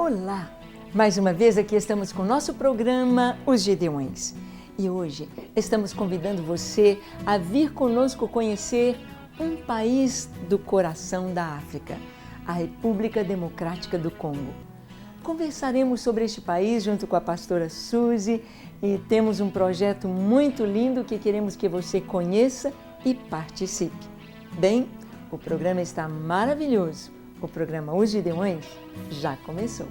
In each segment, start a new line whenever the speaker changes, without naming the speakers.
Olá! Mais uma vez aqui estamos com o nosso programa Os Gideões. E hoje estamos convidando você a vir conosco conhecer um país do coração da África, a República Democrática do Congo. Conversaremos sobre este país junto com a pastora Suzy e temos um projeto muito lindo que queremos que você conheça e participe. Bem, o programa está maravilhoso. O programa Os Gideões já começou.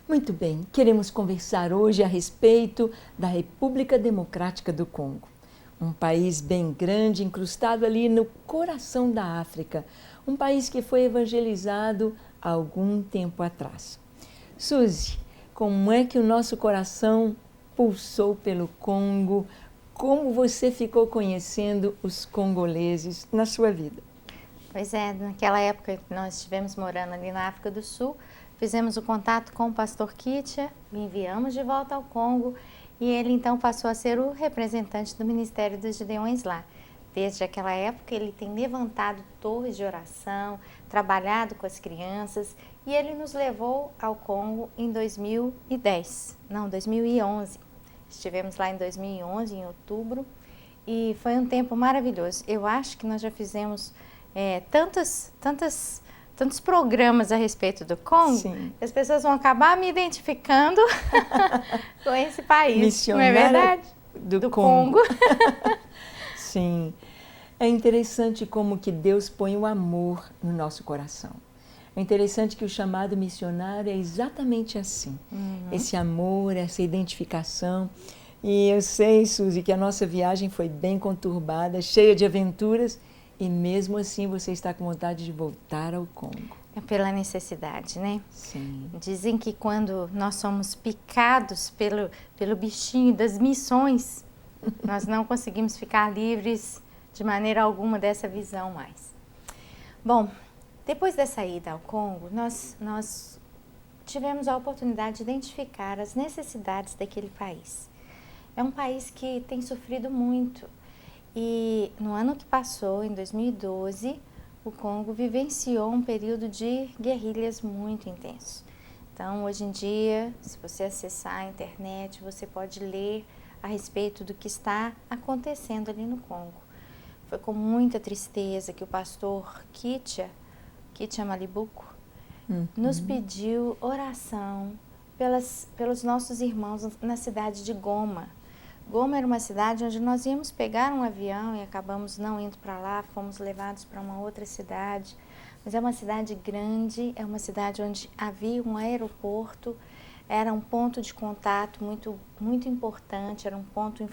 Muito bem, queremos conversar hoje a respeito da República Democrática do Congo. Um país bem grande, incrustado ali no coração da África. Um país que foi evangelizado há algum tempo atrás. Suzy, como é que o nosso coração pulsou pelo Congo? Como você ficou conhecendo os congoleses na sua vida?
Pois é, naquela época que nós estivemos morando ali na África do Sul, fizemos o contato com o pastor Kitia, o enviamos de volta ao Congo e ele então passou a ser o representante do Ministério dos Gideões lá. Desde aquela época ele tem levantado torres de oração, trabalhado com as crianças e ele nos levou ao Congo em 2011. Estivemos lá em 2011, em outubro, e foi um tempo maravilhoso. Eu acho que nós já fizemos tantos programas a respeito do Congo,
Sim.
que as pessoas vão acabar me identificando com esse país,
Missionária,
não é verdade?
Do Congo. Sim, é interessante como que Deus põe o amor no nosso coração. É interessante que o chamado missionário é exatamente assim, esse amor, essa identificação. E eu sei, Suzy, que a nossa viagem foi bem conturbada, cheia de aventuras, e mesmo assim você está com vontade de voltar ao Congo.
É pela necessidade, né?
Sim.
Dizem que quando nós somos picados pelo bichinho das missões, nós não conseguimos ficar livres de maneira alguma dessa visão mais. Bom, depois dessa ida ao Congo, nós tivemos a oportunidade de identificar as necessidades daquele país. É um país que tem sofrido muito. E no ano que passou, em 2012, o Congo vivenciou um período de guerrilhas muito intenso. Então, hoje em dia, se você acessar a internet, você pode ler a respeito do que está acontecendo ali no Congo. Foi com muita tristeza que o pastor Kitia Malibuco, nos pediu oração pelos nossos irmãos na cidade de Goma. Goma era uma cidade onde nós íamos pegar um avião e acabamos não indo para lá, fomos levados para uma outra cidade. Mas é uma cidade grande, é uma cidade onde havia um aeroporto, era um ponto de contato muito importante, era um ponto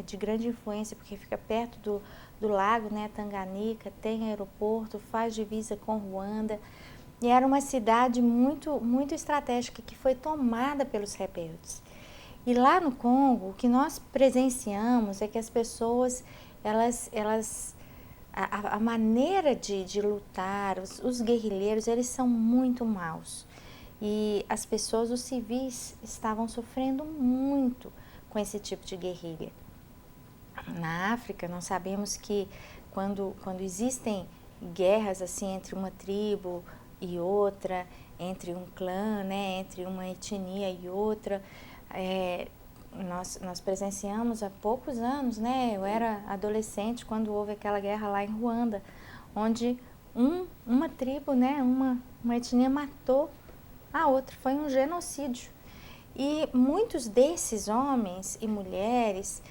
de grande influência, porque fica perto do lago, né, Tanganica, tem aeroporto, faz divisa com Ruanda. E era uma cidade muito estratégica que foi tomada pelos rebeldes. E lá no Congo, o que nós presenciamos é que as pessoas, a maneira de lutar, os guerrilheiros, eles são muito maus. E as pessoas, os civis, estavam sofrendo muito com esse tipo de guerrilha. Na África, nós sabemos que quando existem guerras assim entre uma tribo e outra, entre um clã, né, entre uma etnia e outra, nós presenciamos há poucos anos, né? Eu era adolescente quando houve aquela guerra lá em Ruanda, onde uma tribo, né, uma etnia matou a outra, foi um genocídio. E muitos desses homens e mulheres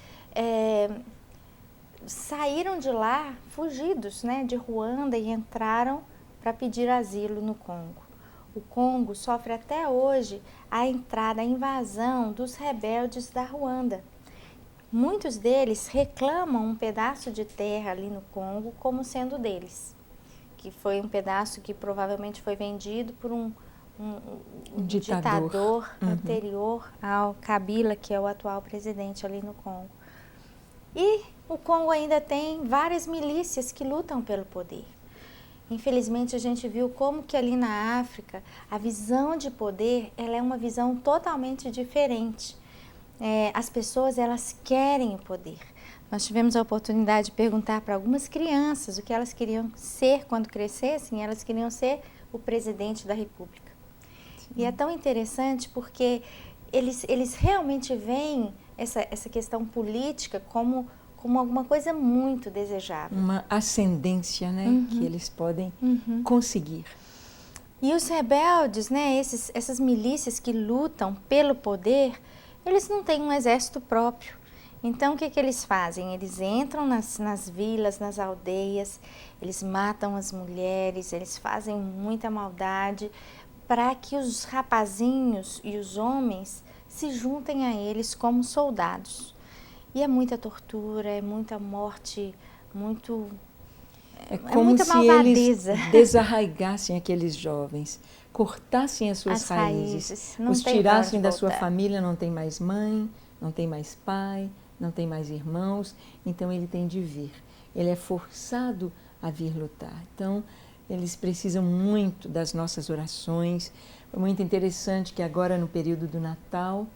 saíram de lá fugidos, né, de Ruanda e entraram para pedir asilo no Congo. O Congo sofre até hoje a invasão dos rebeldes da Ruanda. Muitos deles reclamam um pedaço de terra ali no Congo como sendo deles, que foi um pedaço que provavelmente foi vendido por um ditador anterior ao Kabila, que é o atual presidente ali no Congo. E o Congo ainda tem várias milícias que lutam pelo poder. Infelizmente, a gente viu como que ali na África, a visão de poder, ela é uma visão totalmente diferente. As pessoas, elas querem o poder. Nós tivemos a oportunidade de perguntar para algumas crianças o que elas queriam ser quando crescessem. Elas queriam ser o presidente da República. Sim. E é tão interessante porque eles realmente veem essa questão política como alguma coisa muito desejável.
Uma ascendência, né, que eles podem conseguir.
E os rebeldes, né, essas milícias que lutam pelo poder, eles não têm um exército próprio. Então, o que eles fazem? Eles entram nas vilas, nas aldeias, eles matam as mulheres, eles fazem muita maldade para que os rapazinhos e os homens se juntem a eles como soldados. E é muita tortura, é muita morte,
é como
muita
se
malvadeza.
Eles desarraigassem aqueles jovens, cortassem as suas raízes, os tirassem da sua família, não tem mais mãe, não tem mais pai, não tem mais irmãos, então ele tem de vir. Ele é forçado a vir lutar. Então, eles precisam muito das nossas orações. Foi muito interessante que agora no período do Natal,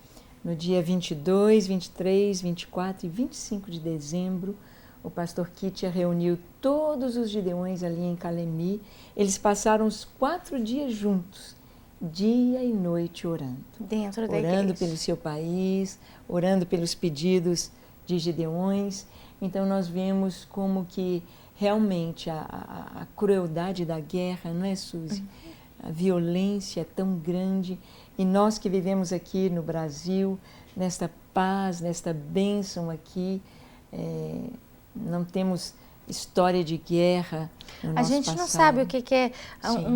no dia 22, 23, 24 e 25 de dezembro, o pastor Kitia reuniu todos os gideões ali em Calemi. Eles passaram os 4 dias juntos, dia e noite orando.
Dentro da igreja.
Orando pelo seu país, orando pelos pedidos de gideões. Então nós vemos como que realmente a crueldade da guerra, não é, Suzy? A violência é tão grande. E nós que vivemos aqui no Brasil, nesta paz, nesta bênção aqui, não temos história de guerra no nosso
A gente
passado.
não sabe o que é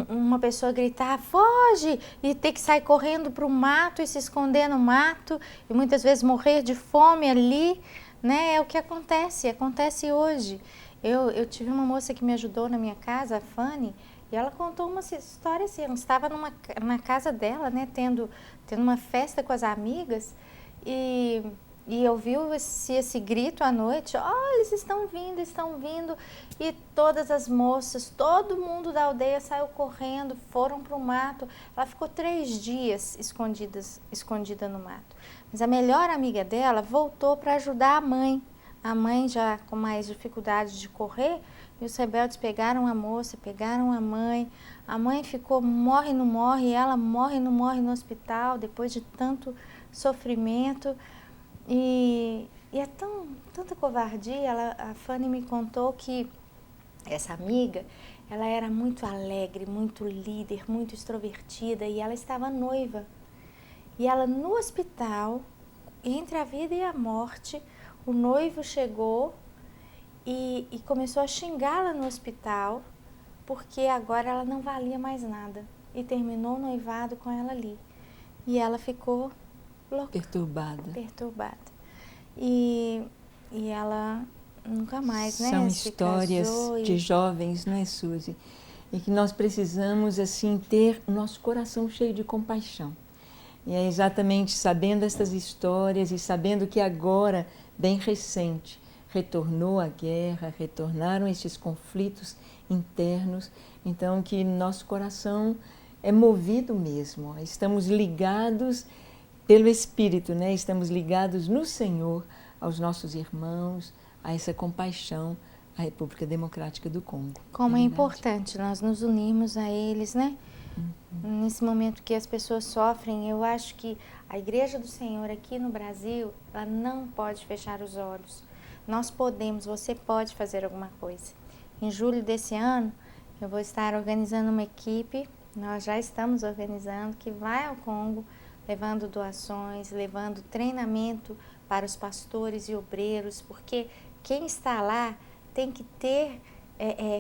uma pessoa gritar, foge, e ter que sair correndo para o mato e se esconder no mato, e muitas vezes morrer de fome ali, né? É o que acontece hoje. Eu tive uma moça que me ajudou na minha casa, a Fanny, e ela contou uma história assim, ela estava na casa dela, né, tendo uma festa com as amigas, e ouviu esse grito à noite, eles estão vindo, e todas as moças, todo mundo da aldeia saiu correndo, foram para o mato. Ela ficou 3 dias escondida no mato. Mas a melhor amiga dela voltou para ajudar a mãe já com mais dificuldade de correr, e os rebeldes pegaram a moça, pegaram a mãe ficou morre, não morre, ela morre, não morre no hospital, depois de tanto sofrimento. E é tanta covardia. A Fanny me contou que essa amiga, ela era muito alegre, muito líder, muito extrovertida, e ela estava noiva. E ela no hospital, entre a vida e a morte, o noivo chegou e começou a xingá-la no hospital, porque agora ela não valia mais nada. E terminou o noivado com ela ali. E ela ficou louca. Perturbada. E ela nunca mais, né?
São histórias de jovens, não é, Suzy? E que nós precisamos, assim, ter o nosso coração cheio de compaixão. E é exatamente sabendo essas histórias e sabendo que agora, bem recente, retornou a guerra, retornaram estes conflitos internos, então que nosso coração é movido mesmo. Estamos ligados pelo Espírito, né? Estamos ligados no Senhor, aos nossos irmãos, a essa compaixão à República Democrática do Congo.
Como é importante nós nos unirmos a eles, né? Nesse momento que as pessoas sofrem, eu acho que a Igreja do Senhor aqui no Brasil, ela não pode fechar os olhos. Nós podemos, você pode fazer alguma coisa. Em julho desse ano, eu vou estar organizando uma equipe, nós já estamos organizando, que vai ao Congo, levando doações, levando treinamento para os pastores e obreiros, porque quem está lá tem que ter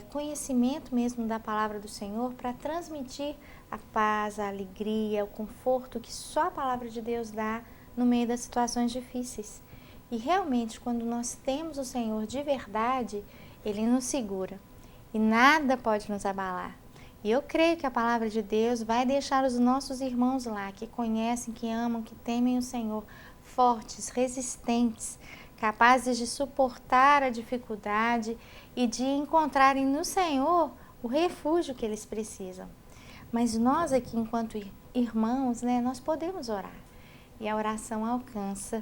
conhecimento mesmo da palavra do Senhor para transmitir a paz, a alegria, o conforto que só a palavra de Deus dá no meio das situações difíceis. E realmente, quando nós temos o Senhor de verdade, Ele nos segura e nada pode nos abalar. E eu creio que a palavra de Deus vai deixar os nossos irmãos lá, que conhecem, que amam, que temem o Senhor, fortes, resistentes, capazes de suportar a dificuldade e de encontrarem no Senhor o refúgio que eles precisam. Mas nós aqui, enquanto irmãos, né, nós podemos orar. E a oração alcança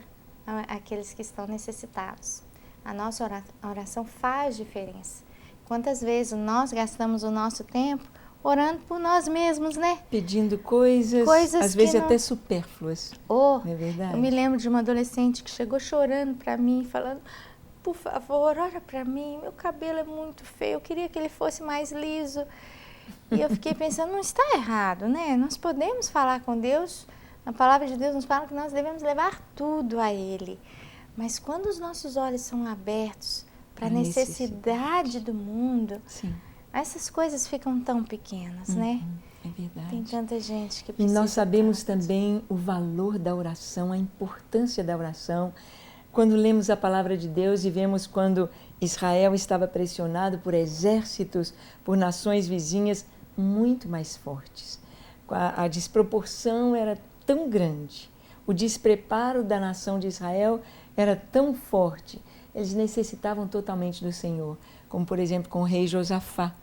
aqueles que estão necessitados. A nossa oração faz diferença. Quantas vezes nós gastamos o nosso tempo orando por nós mesmos, né?
Pedindo coisas às vezes até supérfluas.
Oh,
não é verdade?
Eu me lembro de uma adolescente que chegou chorando para mim, falando: por favor, ora para mim, meu cabelo é muito feio, eu queria que ele fosse mais liso. E eu fiquei pensando, não está errado, né? Nós podemos falar com Deus, a palavra de Deus nos fala que nós devemos levar tudo a Ele. Mas quando os nossos olhos são abertos para a necessidade do mundo,
sim,
essas coisas ficam tão pequenas, né?
É verdade.
Tem tanta gente que precisa.
E nós sabemos também o valor da oração, a importância da oração. Quando lemos a palavra de Deus e vemos quando Israel estava pressionado por exércitos, por nações vizinhas muito mais fortes. A desproporção era tão grande, o despreparo da nação de Israel era tão forte. Eles necessitavam totalmente do Senhor, como por exemplo com o rei Josafá.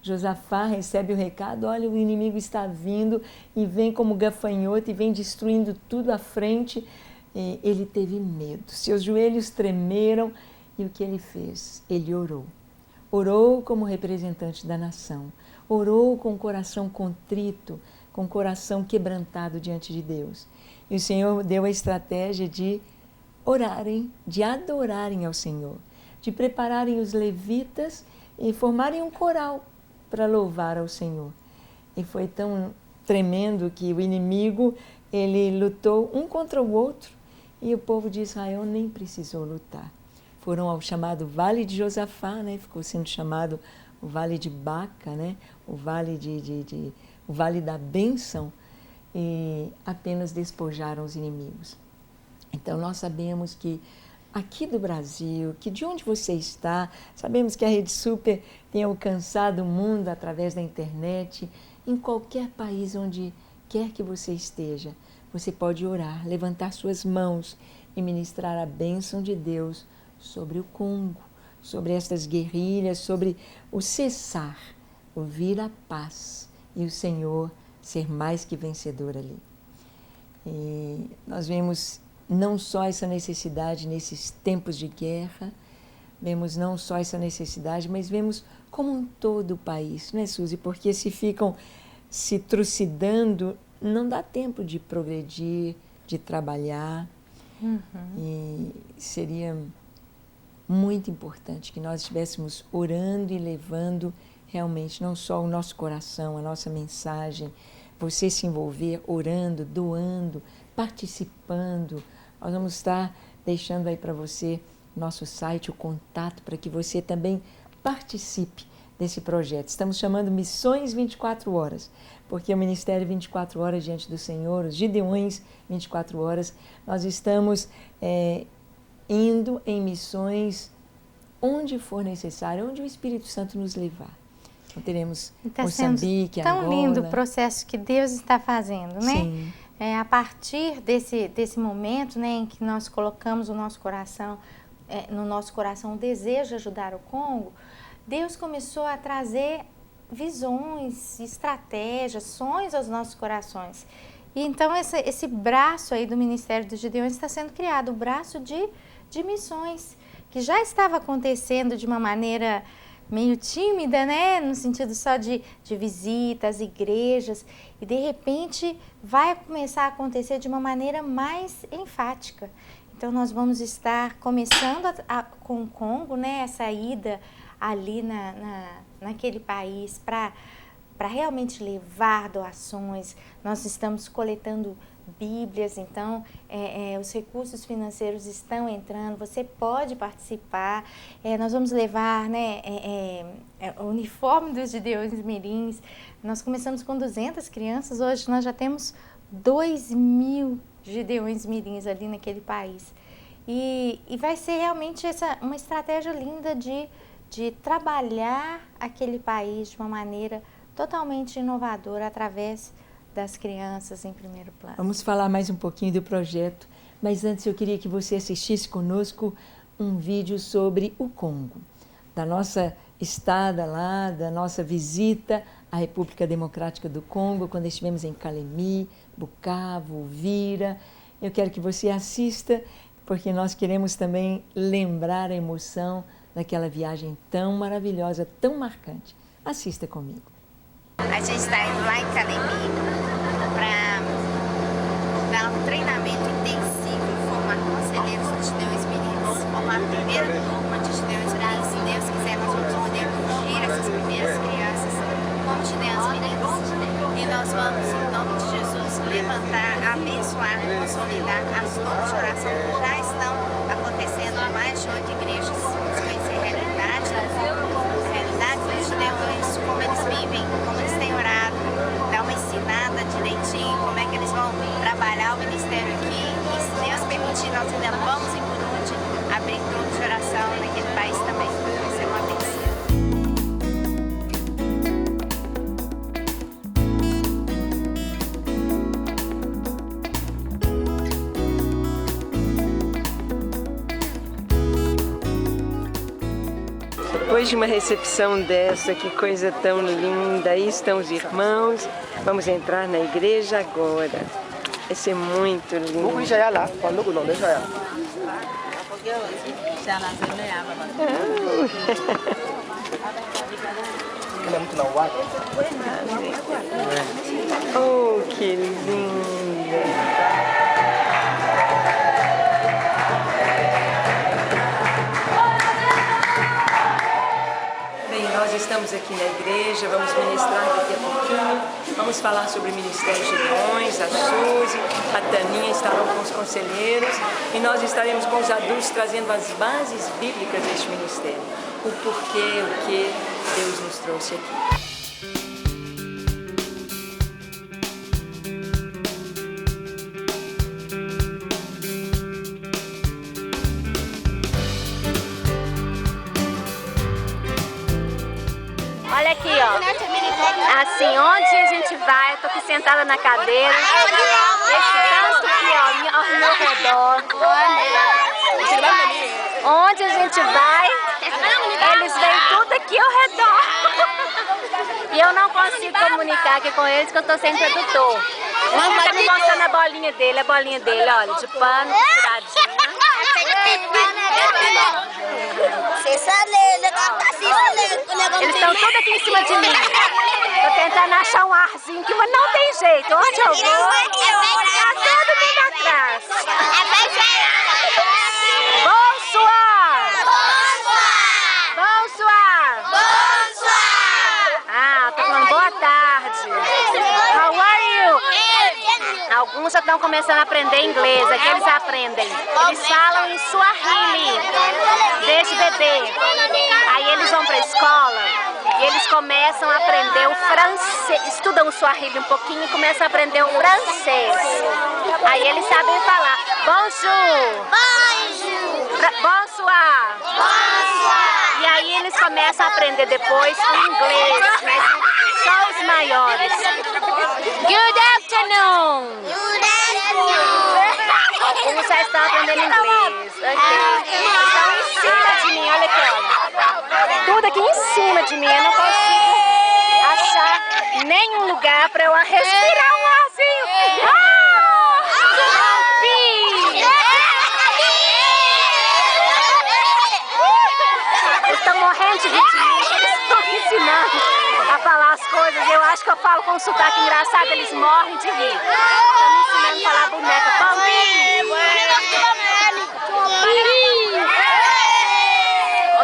Josafá recebe o recado: olha, o inimigo está vindo e vem como gafanhoto e vem destruindo tudo à frente. Ele teve medo, seus joelhos tremeram e o que ele fez? Ele orou. Orou como representante da nação, orou com o coração contrito, com o coração quebrantado diante de Deus. E o Senhor deu a estratégia de orarem, de adorarem ao Senhor, de prepararem os levitas e formarem um coral para louvar ao Senhor. E foi tão tremendo que o inimigo, ele lutou um contra o outro e o povo de Israel nem precisou lutar. Foram ao chamado Vale de Josafá, né? Ficou sendo chamado o Vale de Baca, né? O Vale o Vale da Bênção, e apenas despojaram os inimigos. Então nós sabemos que aqui do Brasil, que de onde você está, sabemos que a Rede Super tem alcançado o mundo através da internet. Em qualquer país onde quer que você esteja, você pode orar, levantar suas mãos e ministrar a bênção de Deus sobre o Congo, sobre estas guerrilhas, sobre o cessar, o vir a paz e o Senhor ser mais que vencedor ali. E nós vemos não só essa necessidade nesses tempos de guerra, vemos não só essa necessidade, mas vemos como um todo o país, não é, Suzy? Porque se ficam se trucidando, não dá tempo de progredir, de trabalhar. E seria muito importante que nós estivéssemos orando e levando realmente não só o nosso coração, a nossa mensagem, você se envolver orando, doando, participando. Nós vamos estar deixando aí para você nosso site, o contato, para que você também participe desse projeto. Estamos chamando Missões 24 Horas, porque o Ministério 24 Horas Diante do Senhor, os Gideões 24 Horas, nós estamos indo em missões onde for necessário, onde o Espírito Santo nos levar. Então, teremos Moçambique, Angola.
Tão lindo o processo que Deus está fazendo, né?
Sim.
A partir desse momento, né, em que nós colocamos o nosso coração, no nosso coração o desejo de ajudar o Congo, Deus começou a trazer visões, estratégias, sonhos aos nossos corações. E então esse braço aí do Ministério dos Gideões está sendo criado, o braço de missões, que já estava acontecendo de uma maneira meio tímida, né? No sentido só de visitas, igrejas, e de repente vai começar a acontecer de uma maneira mais enfática. Então nós vamos estar começando com o Congo, né? Essa ida ali naquele país para realmente levar doações. Nós estamos coletando Bíblias, então os recursos financeiros estão entrando, você pode participar. Nós vamos levar, né, o uniforme dos Gideões Mirins. Nós começamos com 200 crianças, hoje nós já temos 2.000 Gideões Mirins ali naquele país. E vai ser realmente uma estratégia linda de trabalhar aquele país de uma maneira totalmente inovadora através das crianças em primeiro plano.
Vamos falar mais um pouquinho do projeto Mas antes eu queria que você assistisse conosco um vídeo sobre o Congo, da nossa estada lá, da nossa visita à República Democrática do Congo, quando estivemos em Kalemi, Bukavu, Uvira. Eu quero que você assista, porque nós queremos também lembrar a emoção daquela viagem tão maravilhosa, tão marcante. Assista comigo.
A gente está indo lá em Kalemi para dar um treinamento intensivo e formar conselheiros de Deus Espíritos, formar a primeira turma de Deus Espíritos. Se Deus quiser, nós vamos poder ungir essas primeiras crianças como de Deus Espíritos. E nós vamos, em nome de Jesus, levantar, abençoar, consolidar as turmas de oração que já estão acontecendo em mais de 8 igrejas. Vamos conhecer a realidade dos judeus, como eles vivem, como eles têm orado, dar uma ensinada direitinho, como é que eles vão trabalhar o ministério aqui. E se Deus permitir, nós ainda vamos em Burundi abrir grupos de oração naquele país também. Vai ser uma bênção.
Depois de uma recepção dessa, que coisa tão linda, aí estão os irmãos, vamos entrar na igreja agora. Vai ser muito lindo. Oh, que linda! Nós estamos aqui na igreja, vamos ministrar daqui a pouquinho, vamos falar sobre o Ministério de Leões, a Suzy, a Taninha estarão com os conselheiros e nós estaremos com os adultos trazendo as bases bíblicas deste ministério, o porquê, o que Deus nos trouxe aqui.
Olha aqui, ó. Assim, onde a gente vai, eu tô aqui sentada na cadeira. Esse tanto aqui, ó, ao meu redor. Onde a gente vai, eles vêm tudo aqui ao redor. E eu não consigo comunicar aqui com eles, que eu tô sem tradutor. Ele tá me mostrando a bolinha dele, olha, de pano, tiradinha. Eles estão todos aqui em cima de mim. Tô tentando achar um arzinho aqui, mas não tem jeito. Onde eu vou, tá todo mundo atrás. Bonsoir! Bonsoir! Ah, tô falando boa tarde. How are you? Alguns já estão começando a aprender inglês, aqui eles aprendem. Eles falam em Swahili, desde bebê. Aí eles vão para a escola e eles começam a aprender o francês, estudam o Swahili um pouquinho e começam a aprender o francês. Aí eles sabem falar bonjour, bonsoir. E aí eles começam a aprender depois o inglês, mas só os maiores. Good afternoon. Alguns já estão aprendendo inglês. Estão em cima de mim, olha aqui, olha. Tudo aqui em cima de mim, eu não consigo achar nenhum lugar para eu respirar um arzinho. Eles estão morrendo de rir de mim, eles estão me ensinando a falar as coisas. Eu acho que eu falo com um sotaque engraçado, eles morrem de rir. Estão me ensinando a falar boneca.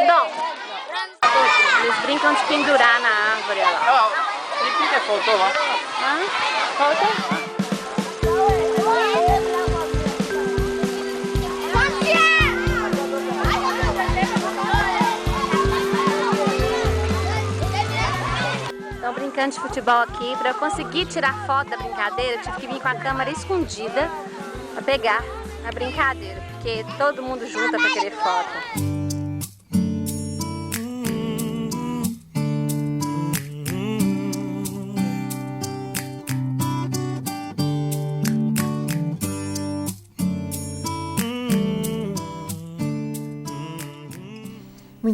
Não. Eles brincam de pendurar na árvore lá. Faltou lá. Faltou? Estão brincando de futebol aqui. Para eu conseguir tirar foto da brincadeira, eu tive que vir com a câmera escondida para pegar a brincadeira, porque todo mundo junta para querer foto.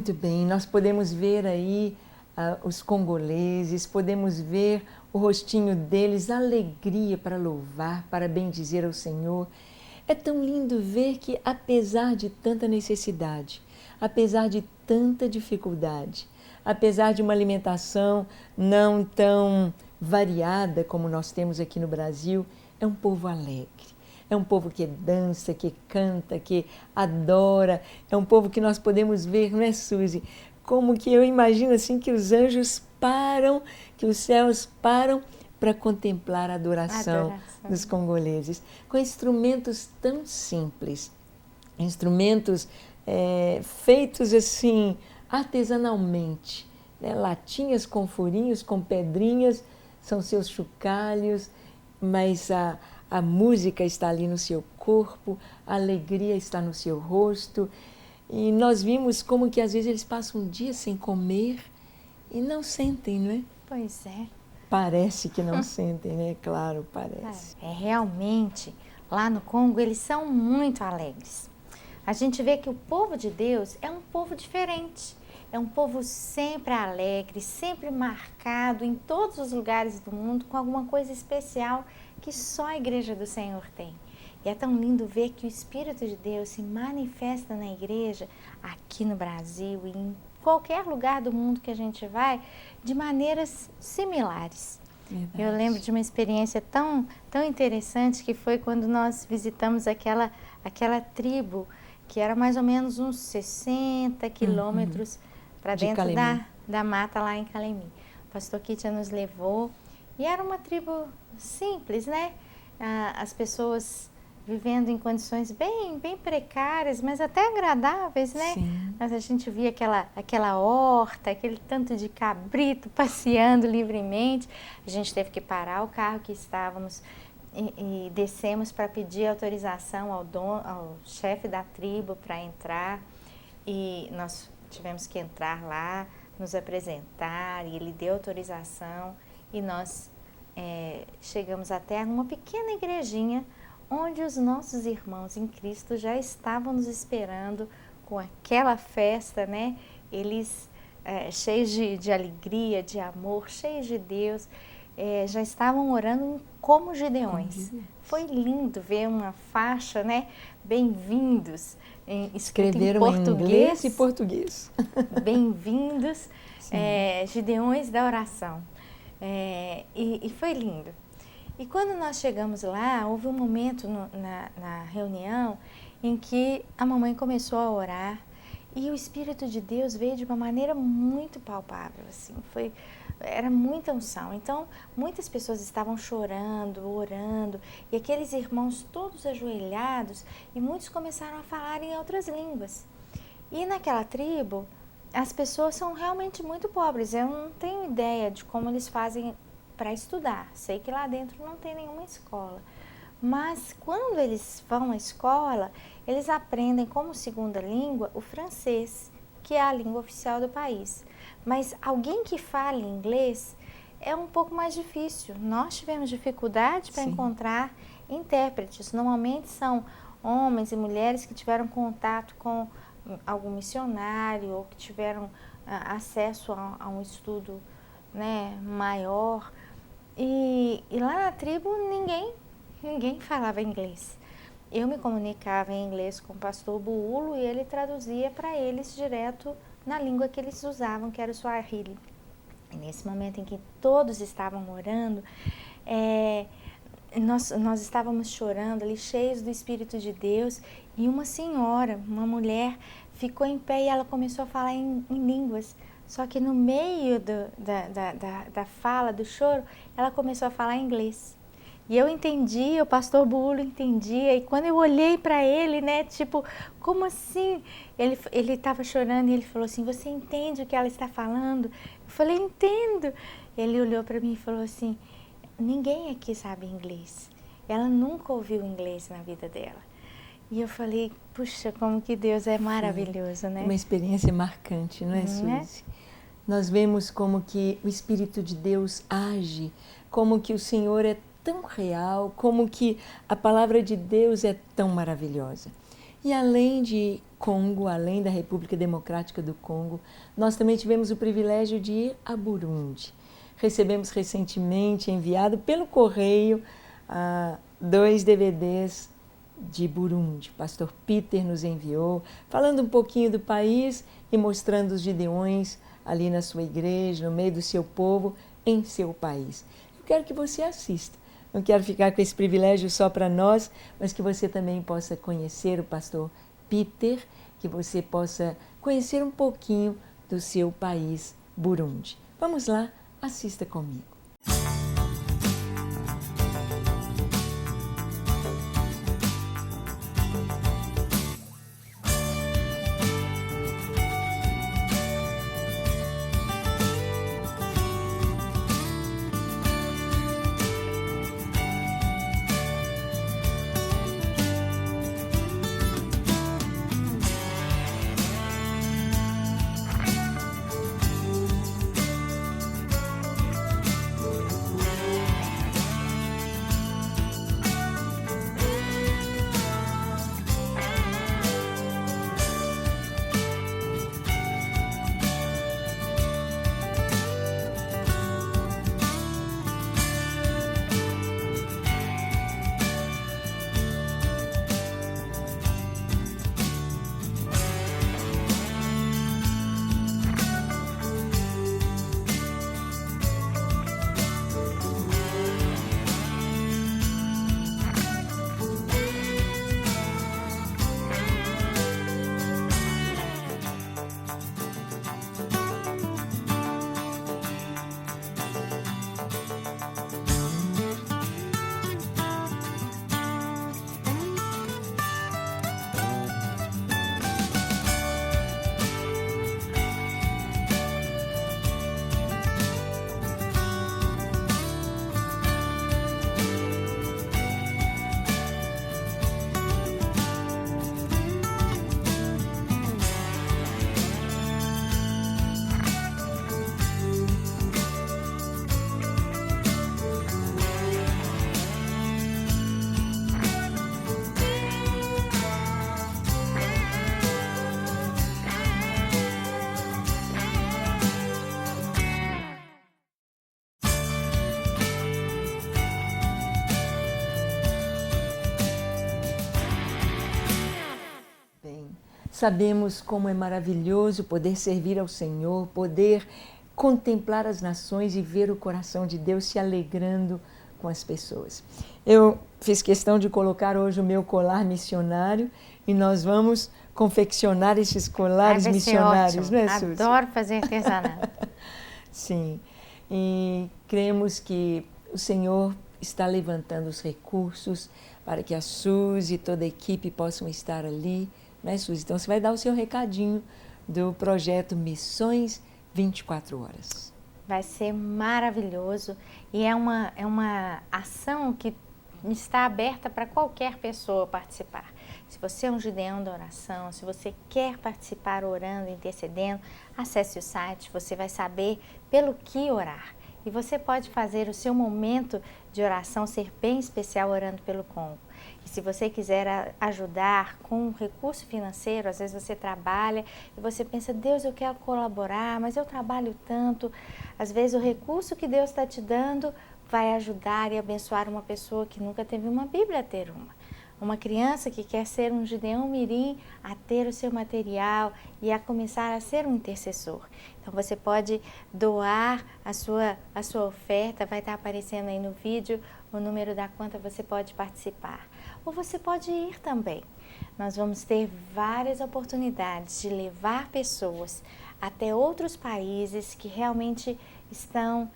Muito bem, nós podemos ver aí os congoleses, podemos ver o rostinho deles, a alegria para louvar, para bendizer ao Senhor. É tão lindo ver que, apesar de tanta necessidade, apesar de tanta dificuldade, apesar de uma alimentação não tão variada como nós temos aqui no Brasil, é um povo alegre. É um povo que dança, que canta, que adora. É um povo que nós podemos ver, não é, Suzy? Como que eu imagino assim que os anjos param, que os céus param para contemplar a adoração dos congoleses. Com instrumentos tão simples, instrumentos feitos assim artesanalmente, né? Latinhas com furinhos, com pedrinhas, são seus chocalhos, mas a música está ali no seu corpo, a alegria está no seu rosto. E nós vimos como que às vezes eles passam um dia sem comer e não sentem, não é?
Pois é.
Parece que não sentem, né? Claro, parece.
Realmente, lá no Congo, eles são muito alegres. A gente vê que o povo de Deus é um povo diferente. É um povo sempre alegre, sempre marcado em todos os lugares do mundo com alguma coisa especial que só a Igreja do Senhor tem. E é tão lindo ver que o Espírito de Deus se manifesta na igreja, aqui no Brasil e em qualquer lugar do mundo que a gente vai, de maneiras similares. Verdade. Eu lembro de uma experiência tão interessante que foi quando nós visitamos aquela tribo, que era mais ou menos uns 60 quilômetros para dentro da mata lá em Calemi. O pastor Kitia nos levou e era uma tribo simples, né? As pessoas vivendo em condições bem precárias, mas até agradáveis, né? Sim. Mas a gente via aquela horta, aquele tanto de cabrito passeando livremente. A gente teve que parar o carro que estávamos e descemos para pedir autorização ao chefe da tribo para entrar. E nós tivemos que entrar lá, nos apresentar, e ele deu autorização. E nós chegamos até uma pequena igrejinha, onde os nossos irmãos em Cristo já estavam nos esperando com aquela festa, né? Eles cheios de alegria, de amor, cheios de Deus, já estavam orando como gideões. Foi lindo ver uma faixa, né? Bem-vindos,
escreveram em inglês e português.
Bem-vindos, gideões da oração. E foi lindo. E quando nós chegamos lá, houve um momento na reunião em que a mamãe começou a orar e o Espírito de Deus veio de uma maneira muito palpável, assim, era muita unção. Então, muitas pessoas estavam chorando, orando, e aqueles irmãos todos ajoelhados, e muitos começaram a falar em outras línguas. E naquela tribo, as pessoas são realmente muito pobres. Eu não tenho ideia de como eles fazem para estudar. Sei que lá dentro não tem nenhuma escola. Mas quando eles vão à escola, eles aprendem como segunda língua o francês, que é a língua oficial do país. Mas alguém que fale inglês é um pouco mais difícil. Nós tivemos dificuldade para encontrar intérpretes. Normalmente são homens e mulheres que tiveram contato com algum missionário ou que tiveram acesso a um estudo, né, maior. E lá na tribo ninguém falava inglês. Eu me comunicava em inglês com o pastor Buulo e ele traduzia para eles direto na língua que eles usavam, que era o Swahili. E nesse momento em que todos estavam orando, nós estávamos chorando ali, cheios do Espírito de Deus, e uma senhora, uma mulher, ficou em pé e ela começou a falar em línguas. Só que no meio da fala, do choro, ela começou a falar inglês. E eu entendia, o pastor Buulo entendia, e quando eu olhei para ele, né, tipo, como assim? Ele estava chorando e ele falou assim, você entende o que ela está falando? Eu falei, entendo. Ele olhou para mim e falou assim, ninguém aqui sabe inglês. Ela nunca ouviu inglês na vida dela. E eu falei, puxa, como que Deus é maravilhoso, né?
Uma experiência marcante, não é, Suzy? Nós vemos como que o Espírito de Deus age, como que o Senhor é tão real, como que a palavra de Deus é tão maravilhosa. E além de Congo, além da República Democrática do Congo, nós também tivemos o privilégio de ir a Burundi. Recebemos recentemente, enviado pelo correio, 2 DVDs de Burundi. O pastor Peter nos enviou, falando um pouquinho do país e mostrando os gideões ali na sua igreja, no meio do seu povo, em seu país. Eu quero que você assista. Não quero ficar com esse privilégio só para nós, mas que você também possa conhecer o pastor Peter, que você possa conhecer um pouquinho do seu país, Burundi. Vamos lá, assista comigo. Sabemos como é maravilhoso poder servir ao Senhor, poder contemplar as nações e ver o coração de Deus se alegrando com as pessoas. Eu fiz questão de colocar hoje o meu colar missionário e nós vamos confeccionar esses colares missionários, não é, Suzy?
Adoro fazer artesanato.
Sim, e cremos que o Senhor está levantando os recursos para que a Suzy e toda a equipe possam estar ali, não é, Suzy? Então você vai dar o seu recadinho do projeto Missões 24 Horas.
Vai ser maravilhoso e é uma ação que está aberta para qualquer pessoa participar. Se você é um gideão da oração, se você quer participar orando, intercedendo, acesse o site, você vai saber pelo que orar. E você pode fazer o seu momento de oração ser bem especial orando pelo Congo. E se você quiser ajudar com recurso financeiro, às vezes você trabalha e você pensa, Deus, eu quero colaborar, mas eu trabalho tanto. Às vezes o recurso que Deus está te dando vai ajudar e abençoar uma pessoa que nunca teve uma Bíblia a ter uma. Uma criança que quer ser um Gideão Mirim a ter o seu material e a começar a ser um intercessor. Então você pode doar a sua oferta, vai estar aparecendo aí no vídeo o número da conta, você pode participar. Ou você pode ir também. Nós vamos ter várias oportunidades de levar pessoas até outros países que realmente estão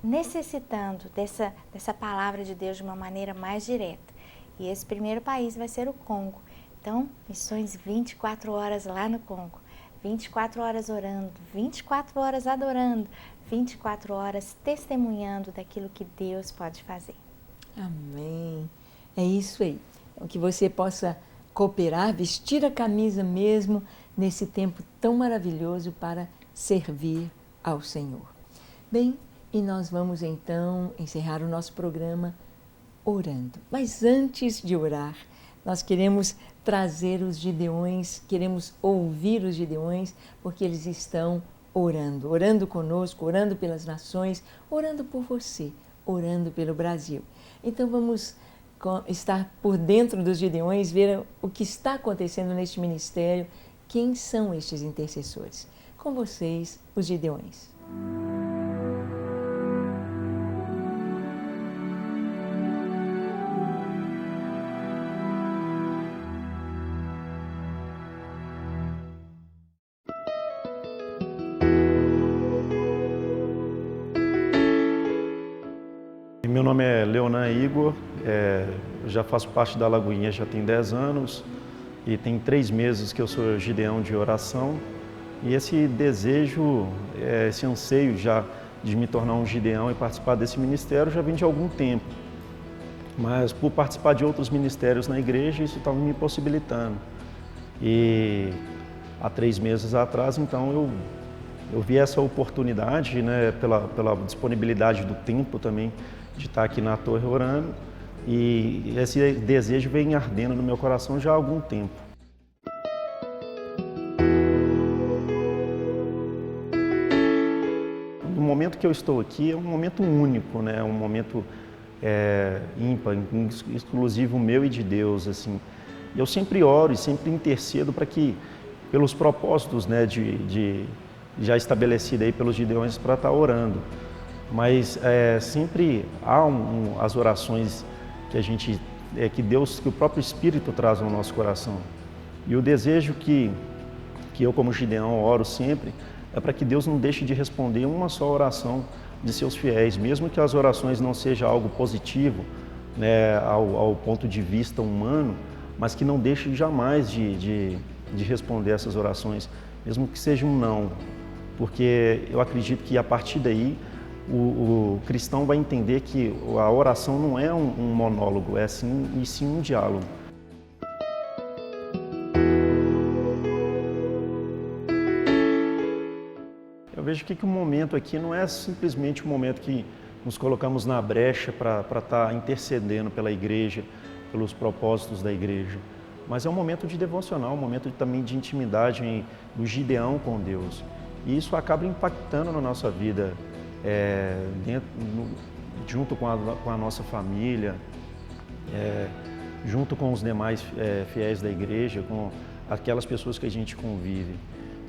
necessitando dessa palavra de Deus de uma maneira mais direta. E esse primeiro país vai ser o Congo. Então, missões 24 horas lá no Congo. 24 horas orando, 24 horas adorando, 24 horas testemunhando daquilo que Deus pode fazer.
Amém. É isso aí. Então, que você possa cooperar, vestir a camisa mesmo nesse tempo tão maravilhoso para servir ao Senhor. Bem, e nós vamos então encerrar o nosso programa orando. Mas antes de orar, nós queremos trazer os gideões, queremos ouvir os gideões, porque eles estão orando, orando conosco, orando pelas nações, orando por você, orando pelo Brasil. Então vamos estar por dentro dos gideões, ver o que está acontecendo neste ministério, quem são estes intercessores. Com vocês, os gideões.
Meu nome é Leonan Igor, eu já faço parte da Lagoinha já tem 10 anos e tem 3 meses que eu sou gideão de oração. E esse desejo, esse anseio já de me tornar um gideão e participar desse ministério já vem de algum tempo. Mas por participar de outros ministérios na igreja, isso estava me possibilitando. E há 3 meses atrás, então, eu vi essa oportunidade, né, pela disponibilidade do tempo também, de estar aqui na torre orando, e esse desejo vem ardendo no meu coração já há algum tempo. O momento que eu estou aqui é um momento único, né? Um momento ímpar, exclusivo meu e de Deus, assim. Eu sempre oro e sempre intercedo para que, pelos propósitos, né, já estabelecidos aí pelos gideões, para estar orando. Mas sempre há as orações que a gente, que o próprio Espírito traz no nosso coração. E o desejo que eu como gideão oro sempre é para que Deus não deixe de responder uma só oração de seus fiéis, mesmo que as orações não sejam algo positivo, né, ao ponto de vista humano, mas que não deixe jamais de responder essas orações, mesmo que seja um não, porque eu acredito que a partir daí o cristão vai entender que a oração não é um monólogo, é sim um diálogo. Eu vejo que o momento aqui não é simplesmente um momento que nos colocamos na brecha para estar intercedendo pela igreja, pelos propósitos da igreja, mas é um momento de devocional, um momento também de intimidade do gideão com Deus. E isso acaba impactando na nossa vida, junto com a nossa família, junto com os demais fiéis da igreja, com aquelas pessoas que a gente convive.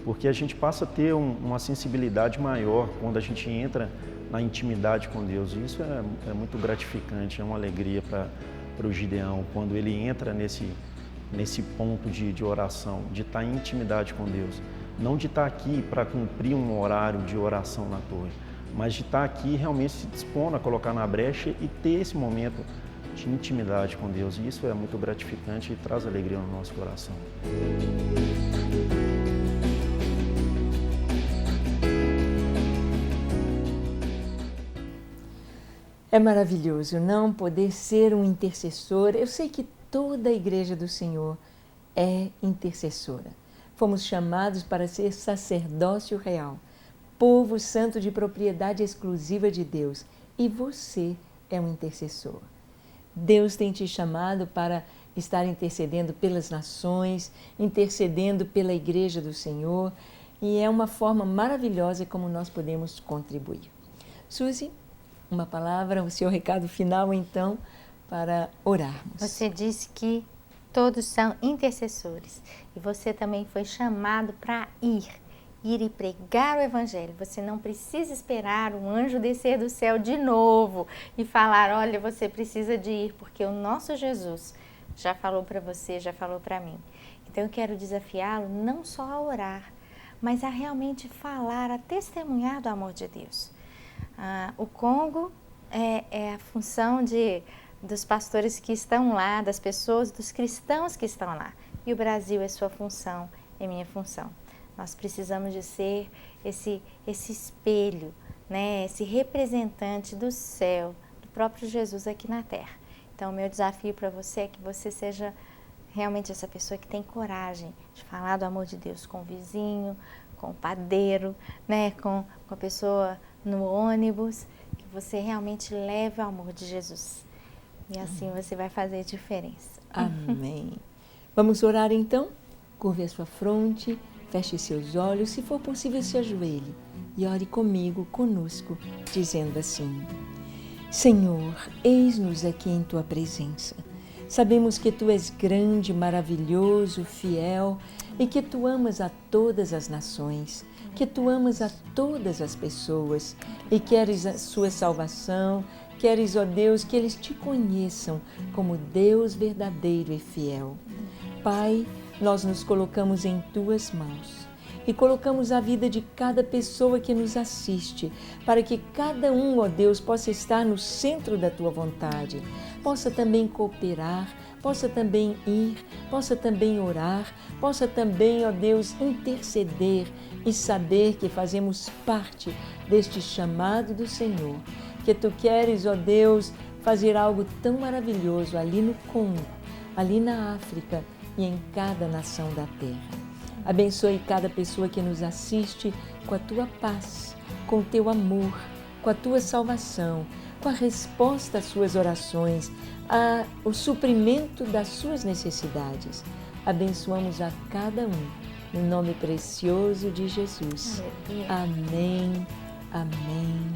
Porque a gente passa a ter uma sensibilidade maior quando a gente entra na intimidade com Deus. E isso é muito gratificante, é uma alegria para o gideão, quando ele entra nesse ponto de oração, de estar em intimidade com Deus. Não de estar aqui para cumprir um horário de oração na torre, mas de estar aqui realmente se dispondo a colocar na brecha e ter esse momento de intimidade com Deus. E isso é muito gratificante e traz alegria no nosso coração.
É maravilhoso não poder ser um intercessor. Eu sei que toda a igreja do Senhor é intercessora. Fomos chamados para ser sacerdócio real, povo santo de propriedade exclusiva de Deus. E você é um intercessor. Deus tem te chamado para estar intercedendo pelas nações, intercedendo pela igreja do Senhor. E é uma forma maravilhosa como nós podemos contribuir. Suzy, uma palavra, o seu recado final, então, para orarmos.
Você disse que todos são intercessores e você também foi chamado para ir e pregar o Evangelho. Você não precisa esperar um anjo descer do céu de novo e falar, olha, você precisa de ir, porque o nosso Jesus já falou para você, já falou para mim. Então eu quero desafiá-lo não só a orar, mas a realmente falar, a testemunhar do amor de Deus. O Congo é a função dos pastores que estão lá, das pessoas, dos cristãos que estão lá. E o Brasil é sua função, é minha função. Nós precisamos de ser esse espelho, né? Esse representante do céu, do próprio Jesus aqui na terra. Então, o meu desafio para você é que você seja realmente essa pessoa que tem coragem de falar do amor de Deus com o vizinho, com o padeiro, né? com a pessoa no ônibus, que você realmente leve o amor de Jesus. E assim você vai fazer diferença.
Amém. Vamos orar então? Curve a sua fronte, feche seus olhos, se for possível se ajoelhe e ore comigo, conosco, dizendo assim: Senhor, eis-nos aqui em Tua presença. Sabemos que Tu és grande, maravilhoso, fiel e que Tu amas a todas as nações, que Tu amas a todas as pessoas e queres a sua salvação, queres, ó Deus, que eles Te conheçam como Deus verdadeiro e fiel. Pai, nós nos colocamos em Tuas mãos e colocamos a vida de cada pessoa que nos assiste, para que cada um, ó Deus, possa estar no centro da Tua vontade, possa também cooperar, possa também ir, possa também orar, possa também, ó Deus, interceder e saber que fazemos parte deste chamado do Senhor, que Tu queres, ó Deus, fazer algo tão maravilhoso ali no Congo, ali na África e em cada nação da terra. Abençoe cada pessoa que nos assiste com a Tua paz, com o Teu amor, com a Tua salvação, com a resposta às suas orações, o suprimento das suas necessidades. Abençoamos a cada um, no nome precioso de Jesus. Amém, amém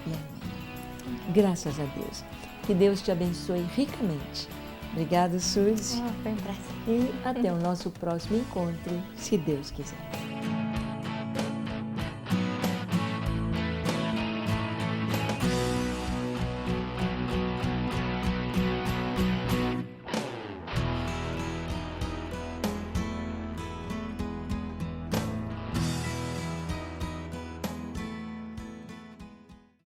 e amém. Graças a Deus. Que Deus te abençoe ricamente. Obrigada, Suzy.
Foi um prazer.
E até o nosso próximo encontro, se Deus quiser.